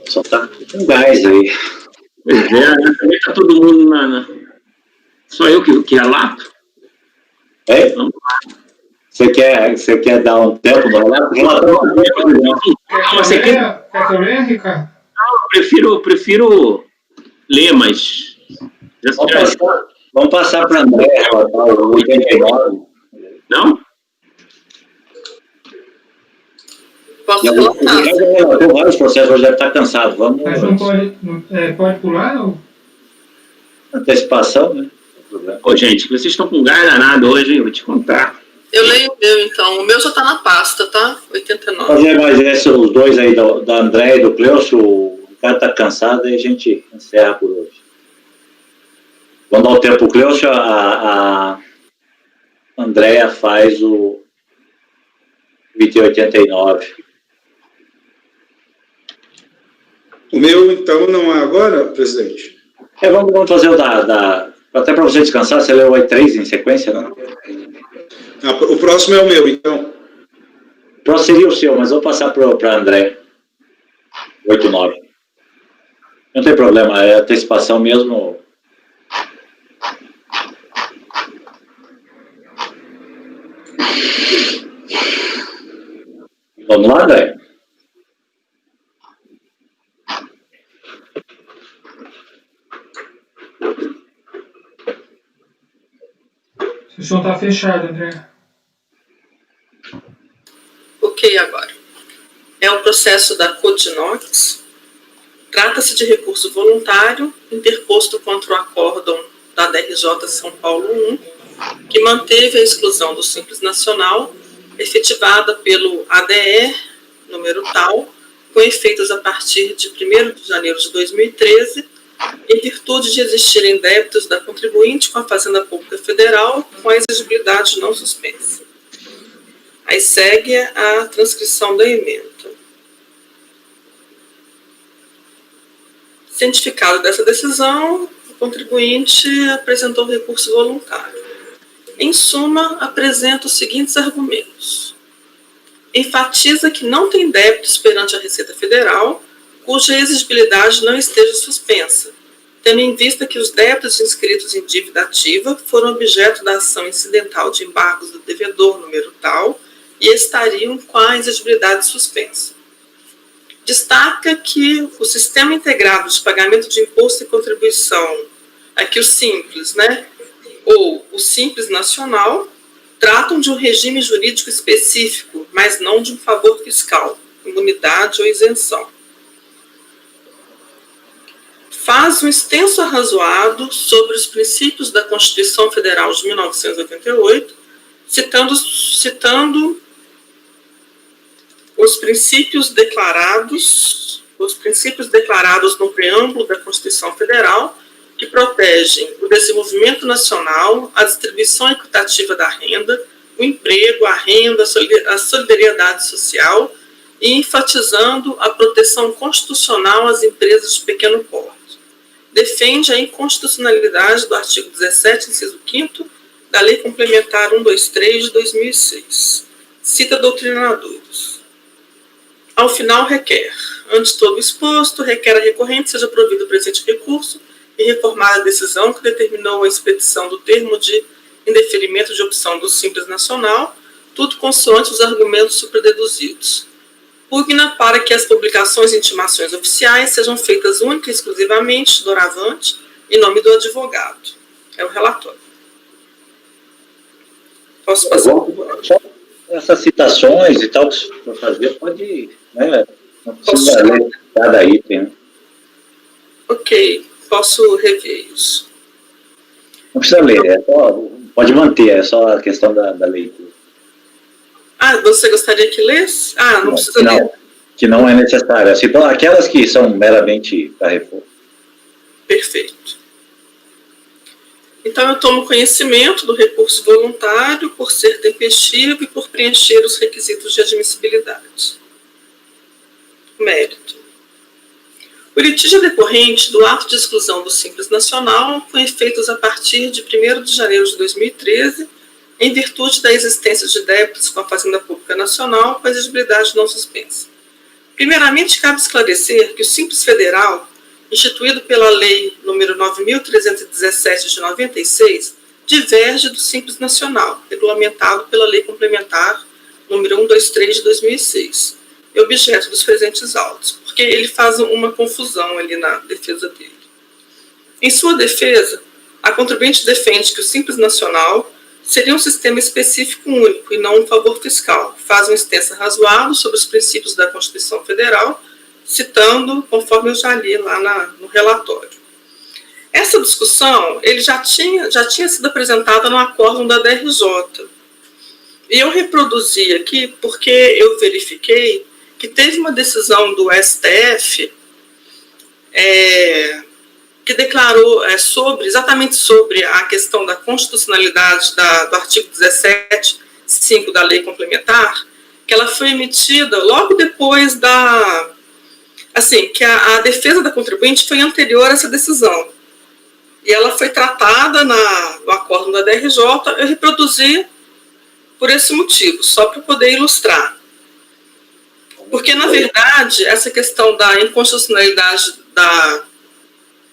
Só tá com gás aí. Pois é, também está todo mundo Só eu que relato? Vamos lá. Você quer dar um tempo no relato? Quer que eu leia, Ricardo? Não, prefiro ler, mas... Vamos passar para André relatar o 89. Não? Posso relatar? Relatou vários processos, hoje deve estar cansado. Vamos... Mas não pode pular? Ou... Antecipação, né? Ô, gente, vocês estão com gás danado hoje, hein? Vou te contar. Eu leio o meu, então. O meu já está na pasta, tá? 89. Fazer mais os dois aí, da André e do Cleuso. O cara está cansado e a gente encerra por hoje. Vamos dar o tempo para o Cleuso. A Andréa faz o item 89. O meu, então, não é agora, presidente? Vamos fazer o até para você descansar, você leu o 3 em sequência, não? O próximo é o meu, então. O próximo seria o seu, mas vou passar para André. 89. Não tem problema, é antecipação mesmo. Vamos lá, André? O som está fechado, André. Ok, agora. É o processo da Codinox. Trata-se de recurso voluntário interposto contra o acórdão da DRJ São Paulo 1, que manteve a exclusão do Simples Nacional, efetivada pelo ADE, número tal, com efeitos a partir de 1º de janeiro de 2013, em virtude de existirem débitos da contribuinte com a Fazenda Pública Federal com a exigibilidade não suspensa. Aí segue a transcrição da emenda. Cientificado dessa decisão, o contribuinte apresentou recurso voluntário. Em suma, apresenta os seguintes argumentos. Enfatiza que não tem débitos perante a Receita Federal, cuja exigibilidade não esteja suspensa, tendo em vista que os débitos inscritos em dívida ativa foram objeto da ação incidental de embargos do devedor número tal e estariam com a exigibilidade suspensa. Destaca que o Sistema Integrado de Pagamento de Imposto e Contribuição, aqui o Simples, né, ou o Simples Nacional, tratam de um regime jurídico específico, mas não de um favor fiscal, imunidade ou isenção. Faz um extenso arrazoado sobre os princípios da Constituição Federal de 1988, citando os princípios declarados no preâmbulo da Constituição Federal, que protegem o desenvolvimento nacional, a distribuição equitativa da renda, o emprego, a renda, a solidariedade social e enfatizando a proteção constitucional às empresas de pequeno porte. Defende a inconstitucionalidade do artigo 17, inciso 5º, da Lei Complementar 123 de 2006. Cita doutrinadores. Ao final, requer, ante todo exposto, requer a recorrente seja provido o presente recurso e reformada a decisão que determinou a expedição do termo de indeferimento de opção do Simples Nacional, tudo consoante os argumentos supradeduzidos. Pugna para que as publicações e intimações oficiais sejam feitas única e exclusivamente, doravante, em nome do advogado. É o relatório. Posso passar? Essas citações e tal que você for fazer, pode, né, não precisa ler cada item. Né? Ok, posso rever isso. Não precisa ler, pode manter, é só a questão da leitura. Ah, você gostaria que lesse? Ah, não precisa ler. Que não é necessário. Assim, aquelas que são meramente para reforço. Perfeito. Então, eu tomo conhecimento do recurso voluntário por ser tempestivo e por preencher os requisitos de admissibilidade. Mérito. O litígio é decorrente do ato de exclusão do Simples Nacional, com efeitos a partir de 1º de janeiro de 2013, em virtude da existência de débitos com a Fazenda Pública Nacional com a exigibilidade não suspensa. Primeiramente, cabe esclarecer que o Simples Federal, instituído pela Lei nº 9.317 de 96, diverge do Simples Nacional, regulamentado pela Lei Complementar nº 123 de 2006, e objeto dos presentes autos, porque ele faz uma confusão ali na defesa dele. Em sua defesa, a contribuinte defende que o Simples Nacional seria um sistema específico único e não um favor fiscal. Faz um extenso arrazoado sobre os princípios da Constituição Federal, citando, conforme eu já li lá no relatório. Essa discussão ele já tinha sido apresentada no acórdão da DRJ. E eu reproduzi aqui porque eu verifiquei que teve uma decisão do STF que declarou exatamente sobre a questão da constitucionalidade do artigo 17.5 da Lei Complementar, que ela foi emitida logo depois que a defesa da contribuinte foi anterior a essa decisão. E ela foi tratada no acórdão da DRJ, eu reproduzi por esse motivo, só para poder ilustrar. Porque, na verdade, essa questão da inconstitucionalidade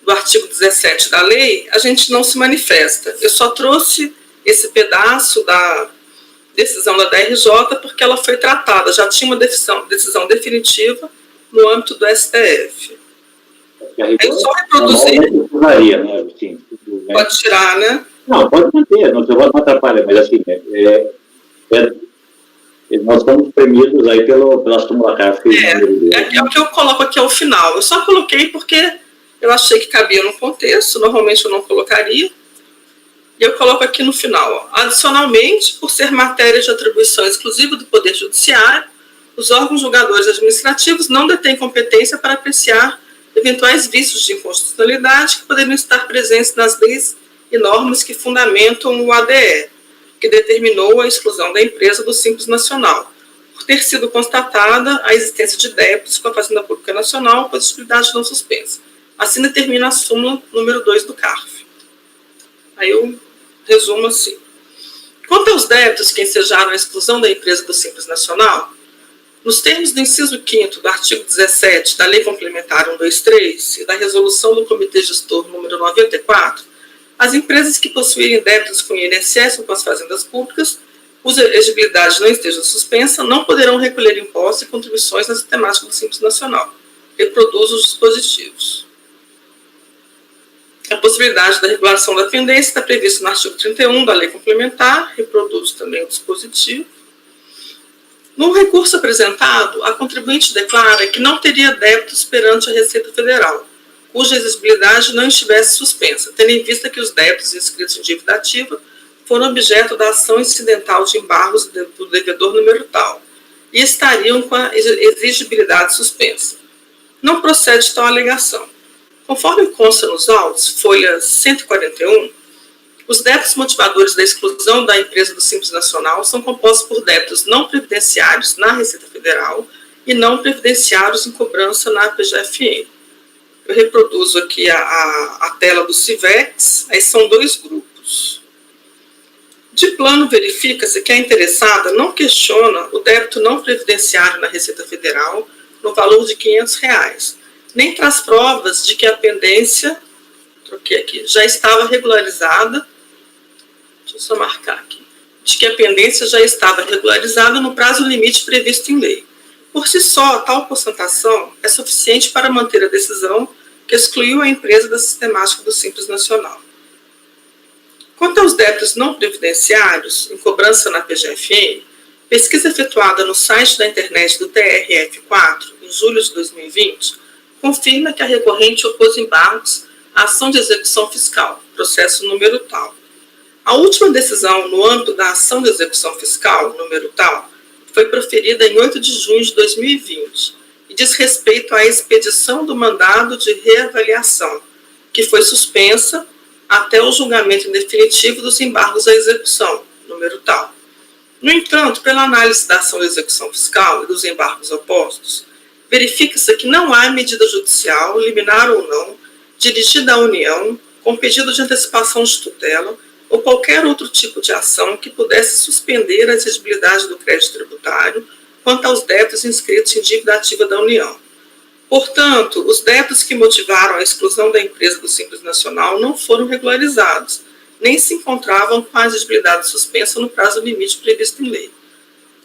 do artigo 17 da lei, a gente não se manifesta. Eu só trouxe esse pedaço da decisão da DRJ porque ela foi tratada, já tinha uma decisão definitiva no âmbito do STF. É só reproduzir. Pode tirar, né? Não, pode manter, não atrapalha, mas assim, nós estamos premidos aí pelas tumulacáficas. É o que eu coloco aqui ao final. Eu só coloquei porque eu achei que cabia no contexto, normalmente eu não colocaria. E eu coloco aqui no final. Adicionalmente, por ser matéria de atribuição exclusiva do Poder Judiciário, os órgãos julgadores administrativos não detêm competência para apreciar eventuais vícios de inconstitucionalidade que poderiam estar presentes nas leis e normas que fundamentam o ADE, que determinou a exclusão da empresa do Simples Nacional, por ter sido constatada a existência de débitos com a Fazenda Pública Nacional com a exigibilidade não suspensa. Assim determina a súmula número 2 do CARF. Aí eu resumo assim. Quanto aos débitos que ensejaram a exclusão da empresa do Simples Nacional, nos termos do inciso 5º do artigo 17 da Lei Complementar 123 e da Resolução do Comitê Gestor número 94, as empresas que possuírem débitos com o INSS ou com as fazendas públicas, cuja elegibilidade não esteja suspensa, não poderão recolher impostos e contribuições na sistemática do Simples Nacional. Reproduz os dispositivos. A possibilidade da regulação da pendência está prevista no artigo 31 da Lei Complementar, reproduz também o dispositivo. No recurso apresentado, a contribuinte declara que não teria débitos perante a Receita Federal, cuja exigibilidade não estivesse suspensa, tendo em vista que os débitos inscritos em dívida ativa foram objeto da ação incidental de embargos do devedor número tal, e estariam com a exigibilidade suspensa. Não procede tal alegação. Conforme consta nos autos, folha 141, os débitos motivadores da exclusão da empresa do Simples Nacional são compostos por débitos não previdenciários na Receita Federal e não previdenciários em cobrança na PGFN. Eu reproduzo aqui a tela do CIVEX, aí são 2 grupos. De plano, verifica-se que a interessada não questiona o débito não previdenciário na Receita Federal no valor de R$ 500, nem traz provas de que a pendência, já estava regularizada, deixa eu só marcar aqui, de que a pendência já estava regularizada no prazo limite previsto em lei. Por si só, tal constatação é suficiente para manter a decisão que excluiu a empresa da sistemática do Simples Nacional. Quanto aos débitos não previdenciários, em cobrança na PGFN, pesquisa efetuada no site da internet do TRF4, em julho de 2020, confirma que a recorrente opôs embargos à ação de execução fiscal, processo número tal. A última decisão no âmbito da ação de execução fiscal, número tal, foi proferida em 8 de junho de 2020 e diz respeito à expedição do mandado de reavaliação, que foi suspensa até o julgamento definitivo dos embargos à execução, número tal. No entanto, pela análise da ação de execução fiscal e dos embargos opostos, verifica-se que não há medida judicial, liminar ou não, dirigida à União, com pedido de antecipação de tutela ou qualquer outro tipo de ação que pudesse suspender a exigibilidade do crédito tributário quanto aos débitos inscritos em dívida ativa da União. Portanto, os débitos que motivaram a exclusão da empresa do Simples Nacional não foram regularizados, nem se encontravam com a exigibilidade suspensa no prazo limite previsto em lei.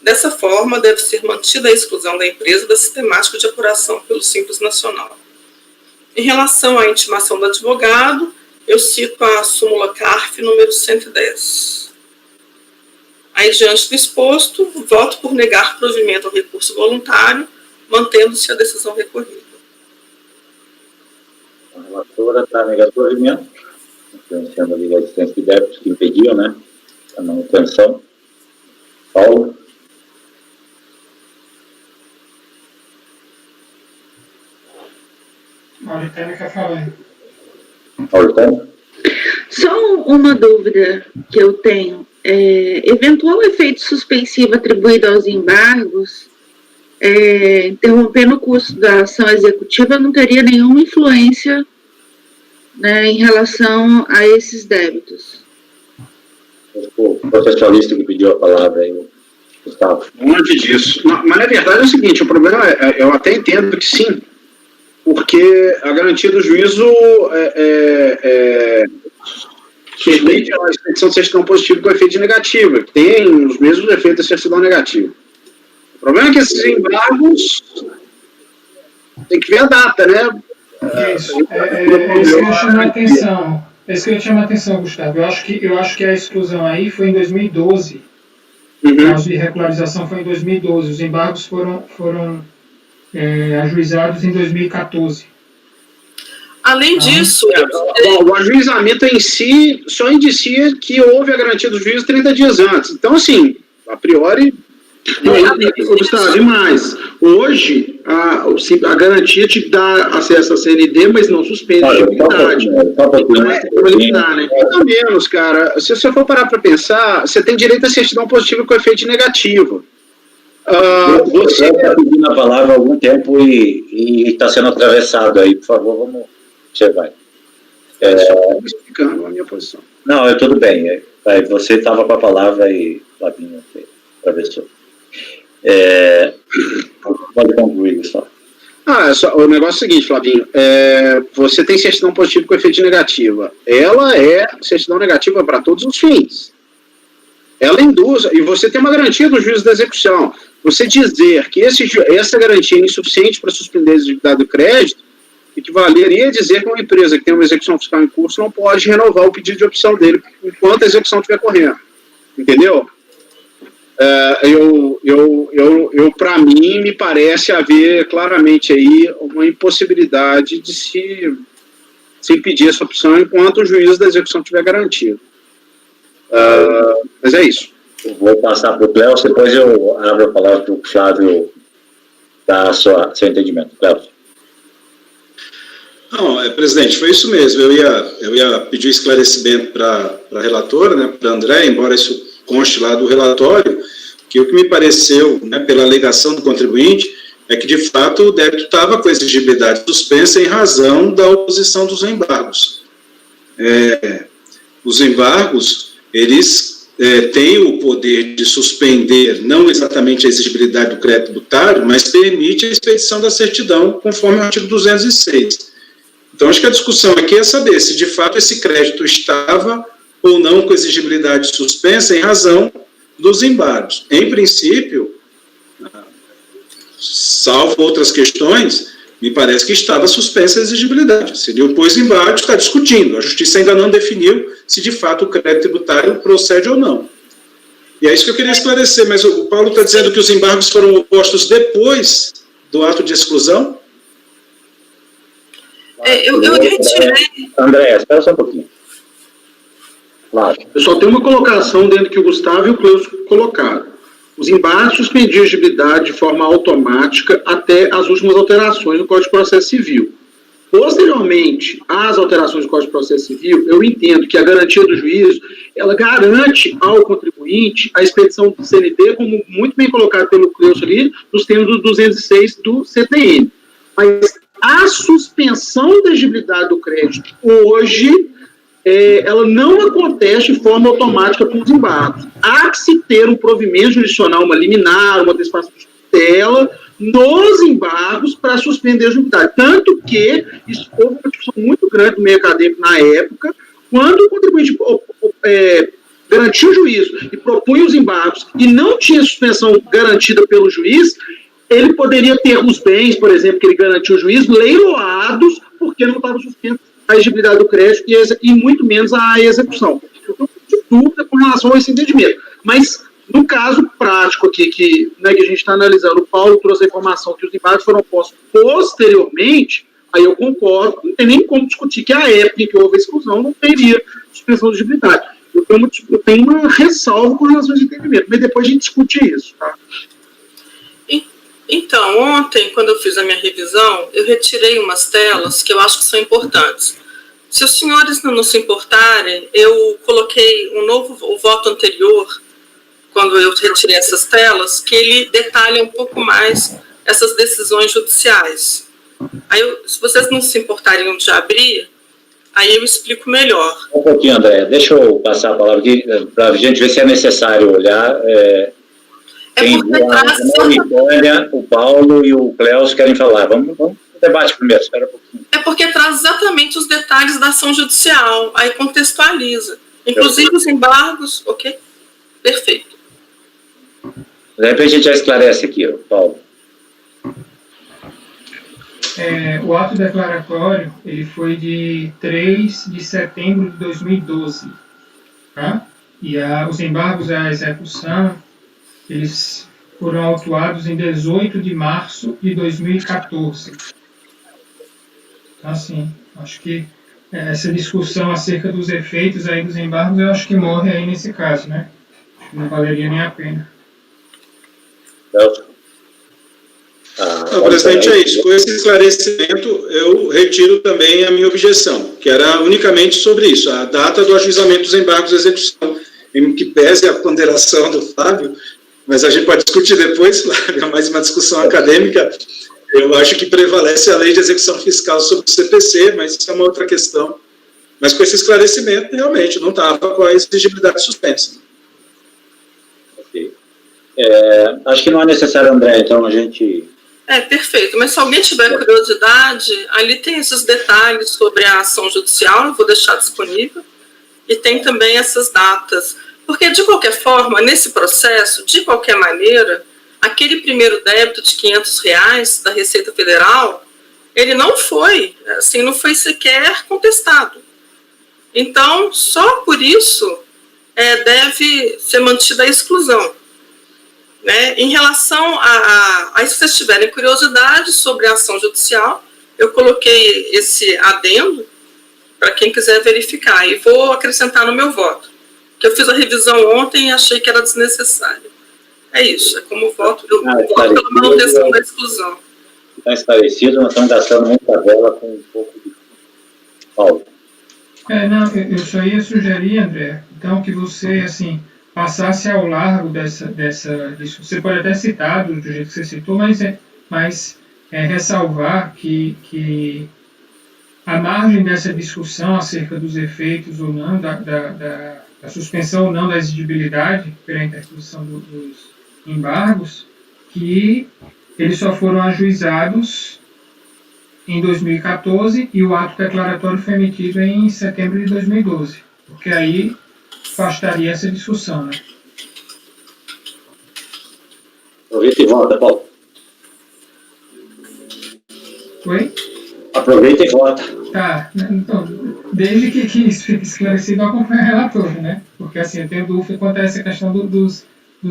Dessa forma, deve ser mantida a exclusão da empresa da sistemática de apuração pelo Simples Nacional. Em relação à intimação do advogado, eu cito a súmula CARF número 110. Aí, diante do exposto, voto por negar provimento ao recurso voluntário, mantendo-se a decisão recorrida. A relatora está negando provimento, influenciando ali a existência de débitos que impediam, né, a manutenção. Paulo? Mauritânia quer falar. Mauritânia? Só uma dúvida que eu tenho. Eventual efeito suspensivo atribuído aos embargos, interrompendo o curso da ação executiva, não teria nenhuma influência, né, em relação a esses débitos. O processualista que pediu a palavra aí, Gustavo. Longe disso. Mas, na verdade, é o seguinte, o problema eu até entendo que sim, porque a garantia do juízo permite a expedição de certidão positiva com efeito de negativa, que tem os mesmos efeitos da certidão negativa. O problema é que esses embargos tem que ver a data, né? Isso. Esse que eu chamo a atenção. Esse que eu chamo a atenção, Gustavo. Eu acho que a exclusão aí foi em 2012. O caso de regularização foi em 2012. Os embargos foram ajuizados em 2014. Além disso... O ajuizamento em si só indicia que houve a garantia do juízo 30 dias antes. Então, assim, a priori... Gustavo, demais. Hoje, a garantia te dá acesso à CND, mas não suspende a atividade. Então, né? Pelo menos, cara, se você for parar para pensar, você tem direito a certidão positiva com efeito negativo. Você está pedindo a palavra há algum tempo e está sendo atravessado aí, por favor, vamos Você vai. Estou explicando a minha posição. Não, tudo bem. Você estava com a palavra e Flavinho, professor. Pode concluir, Gustavo. O negócio é o seguinte, Flavinho. Você tem certidão positiva com efeito negativa. Ela é certidão negativa para todos os fins. Ela induz, e você tem uma garantia do juízo da execução. Você dizer que essa garantia é insuficiente para suspender a exigibilidade do crédito, equivaleria a dizer que uma empresa que tem uma execução fiscal em curso não pode renovar o pedido de opção dele enquanto a execução estiver correndo. Entendeu? Para mim, me parece haver claramente aí uma impossibilidade de se impedir essa opção enquanto o juízo da execução estiver garantido. Mas é isso. Eu vou passar para o Cléo, depois eu abro a palavra para o Flávio dar seu entendimento. Cléo. Não, presidente, foi isso mesmo. Eu ia pedir esclarecimento para a relatora, né, para a André, embora isso conste lá do relatório, que o que me pareceu, né, pela alegação do contribuinte, é que, de fato, o débito estava com exigibilidade suspensa em razão da oposição dos embargos. Os embargos, eles têm o poder de suspender, não exatamente a exigibilidade do crédito tributário, mas permite a expedição da certidão, conforme o artigo 206. Então, acho que a discussão aqui é saber se, de fato, esse crédito estava ou não com exigibilidade suspensa em razão dos embargos. Em princípio, salvo outras questões, me parece que estava suspensa a exigibilidade. Se ele opôs embargos, está discutindo. A Justiça ainda não definiu se, de fato, o crédito tributário procede ou não. E é isso que eu queria esclarecer, mas o Paulo está dizendo que os embargos foram opostos depois do ato de exclusão? Eu retirei... André, espera só um pouquinho. Claro. Eu só tenho uma colocação dentro que o Gustavo e o Cleuso colocaram. Os embargos suspendiam a exigibilidade de forma automática até as últimas alterações no Código de Processo Civil. Posteriormente às alterações do Código de Processo Civil, eu entendo que a garantia do juízo, ela garante ao contribuinte a expedição do CND, como muito bem colocado pelo Cleuso ali, nos termos do 206 do CTN. Mas a suspensão da exigibilidade do crédito hoje, ela não acontece de forma automática com os embargos. Há que se ter um provimento jurisdicional, uma liminar, uma antecipação de tutela nos embargos para suspender a exigibilidade. Tanto que isso houve uma discussão muito grande no meio acadêmico na época, quando o contribuinte garantiu o juízo e propunha os embargos e não tinha suspensão garantida pelo juiz, ele poderia ter os bens, por exemplo, que ele garantiu o juiz, leiloados, porque não estava suspenso a exigibilidade do crédito e muito menos a execução. Eu tenho muita dúvida com relação a esse entendimento. Mas, no caso prático aqui, que a gente está analisando, o Paulo trouxe a informação que os embargos foram postos posteriormente, aí eu concordo, não tem nem como discutir que a época em que houve a exclusão não teria suspensão de exigibilidade. Eu tenho uma ressalva com relação a esse entendimento, mas depois a gente discute isso, tá? Então, ontem, quando eu fiz a minha revisão, eu retirei umas telas que eu acho que são importantes. Se os senhores não se importarem, eu coloquei o voto anterior, quando eu retirei essas telas, que ele detalha um pouco mais essas decisões judiciais. Aí, se vocês não se importarem de abrir, aí eu explico melhor. Um pouquinho, André. Deixa eu passar a palavra aqui, para a gente ver se é necessário olhar... Tem a Vitória, o Paulo e o Cléo querem falar. Vamos no debate primeiro, espera um pouquinho. É porque traz exatamente os detalhes da ação judicial, aí contextualiza. Inclusive os embargos, ok? Perfeito. De repente a gente já esclarece aqui, Paulo. O ato declaratório ele foi de 3 de setembro de 2012. Tá? E os embargos à execução eles foram autuados em 18 de março de 2014. Então, assim, acho que essa discussão acerca dos efeitos aí dos embargos, eu acho que morre aí nesse caso, né? Não valeria nem a pena. Não, presidente, é isso. Com esse esclarecimento, eu retiro também a minha objeção, que era unicamente sobre isso, a data do ajuizamento dos embargos de execução, em que pese a ponderação do Flávio, mas a gente pode discutir depois, Flávio, mais uma discussão acadêmica. Eu acho que prevalece a lei de execução fiscal sobre o CPC, mas isso é uma outra questão. Mas com esse esclarecimento, realmente, não estava com a exigibilidade suspensa. Ok. Acho que não é necessário, André, então a gente... Perfeito. Mas se alguém tiver curiosidade, ali tem esses detalhes sobre a ação judicial, eu vou deixar disponível, e tem também essas datas. Porque, de qualquer forma, nesse processo, de qualquer maneira, aquele primeiro débito de R$500 da Receita Federal, ele não foi sequer contestado. Então, só por isso deve ser mantida a exclusão. Né? Em relação a se vocês tiverem curiosidade sobre a ação judicial, eu coloquei esse adendo para quem quiser verificar, e vou acrescentar no meu voto, que eu fiz a revisão ontem e achei que era desnecessário. É isso, é como voto, eu voto pela manutenção da exclusão. Está esclarecido, nós estamos gastando muita vela com um pouco de... Paulo. Não, eu só ia sugerir, André, então, que você, assim, passasse ao largo disso. Você pode até citar do jeito que você citou, mas ressalvar que a margem dessa discussão acerca dos efeitos ou não, da suspensão ou não da exigibilidade pela interposição dos embargos, que eles só foram ajuizados em 2014 e o ato declaratório foi emitido em setembro de 2012, porque aí afastaria essa discussão, né? Aproveita e volta, Paulo. Oi? Aproveita e volta. Tá, então, desde que isso fique esclarecido, eu acompanho o relator, né? Porque, assim, eu tenho dúvida quanto a essa questão dos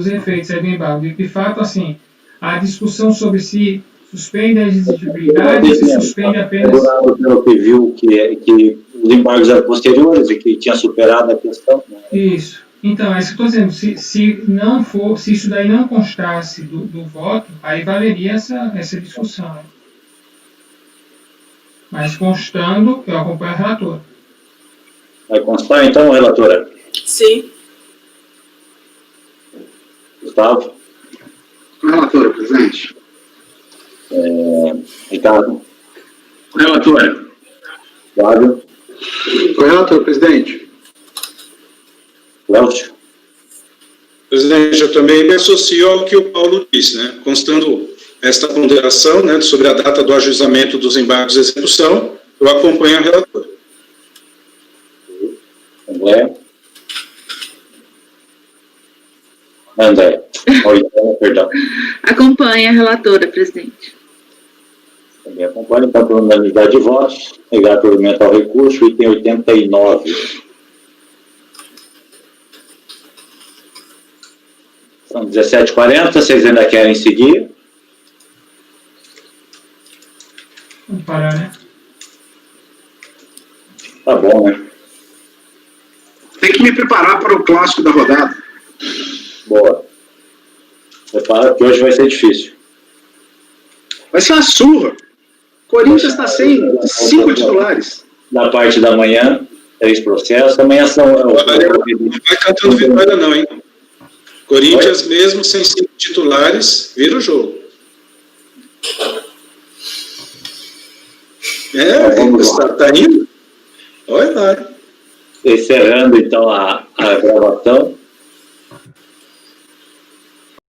efeitos aí do embargo. De fato, assim, a discussão sobre se suspende a exigibilidade, se suspende apenas... Pelo que viu que os embargos eram posteriores e que tinha superado a questão. Né? Isso. Então, é isso que eu estou dizendo. Se isso daí não constasse do voto, aí valeria essa discussão, né? Mas constando, eu acompanho o relator. Vai constar, então, relatora? Sim. Gustavo? Relatora, presidente. Ricardo? Relatora. Flávio? Relator, presidente. Lélcio? Presidente, eu também me associo ao que o Paulo disse, né? Constando esta ponderação, né, sobre a data do ajuizamento dos embargos de execução, eu acompanho a relatora. André. Perdão. Acompanha a relatora, presidente. Também acompanho, então, por unanimidade de votos, negar provimento ao recurso, item 89. São 17h40, vocês ainda querem seguir? Vamos parar, né? Tá bom, né? Tem que me preparar para o clássico da rodada. Boa. Prepara que hoje vai ser difícil. Vai ser uma surra. Corinthians está sem 5 titulares. Da parte da manhã, 3 processos. Amanhã são... Não vai cantando vitória não, hein? Corinthians, mesmo sem 5 titulares, vira o jogo. Tá indo? Olha lá. Encerrando, então, a gravação.